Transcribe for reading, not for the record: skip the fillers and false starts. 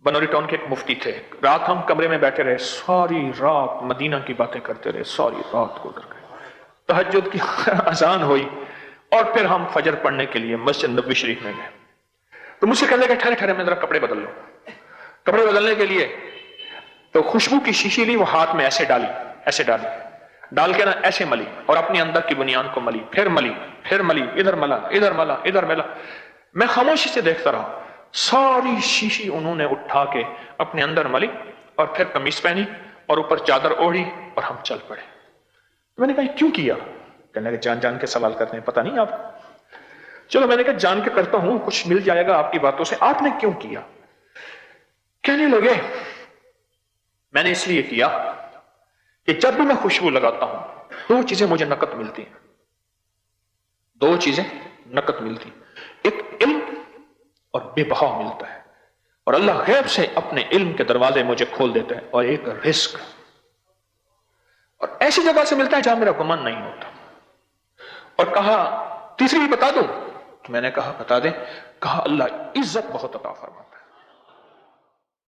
Banuri town کے ایک مفتی تھے. رات ہم کمرے میں بیٹھے رہے, ساری رات مدینہ کی باتیں کرتے رہے, ساری رات گزر گئے. تہجد کی اذان ہوئی اور پھر ہم فجر پڑھنے کے لیے مسجد نبوی شریف میں گئے. تو مجھ سے کہنے لگے ٹھہرے ٹھہرے میں ذرا کپڑے بدل لوں. کپڑے بدلنے کے لیے تو خوشبو کی شیشی لی, وہ ہاتھ میں ایسے ڈالی, ڈال کے نا ایسے ملی اور اپنے اندر کی بنیاد کو ملی, پھر ملی, ادھر ملا, ادھر ملا. میں خاموشی سے دیکھتا رہا. ساری شیشی انہوں نے اٹھا کے اپنے اندر ملی اور پھر قمیص پہنی اور اوپر چادر اوڑھی اور ہم چل پڑے. میں نے کہا کیوں کیا؟ کہنے لگے جان جان کے سوال کرتے ہیں, پتہ نہیں آپ کو. چلو میں نے کہا جان کے کرتا ہوں, کچھ مل جائے گا آپ کی باتوں سے, آپ نے کیوں کیا؟ کہنے لگے میں نے اس لیے کیا کہ جب بھی میں خوشبو لگاتا ہوں دو چیزیں مجھے نقد ملتی ہیں, دو چیزیں نقد ملتی ہیں. ایک علم اور بے بہا ملتا ہے, اور اللہ غیب سے اپنے علم کے دروازے مجھے کھول دیتا ہے, اور ایک رزق, اور ایسی جگہ سے ملتا ہے جہاں میرا گمان نہیں ہوتا. اور کہا تیسری بھی بتا دوں؟ تو میں نے کہا بتا دیں. کہا اللہ عزت بہت عطا فرماتا.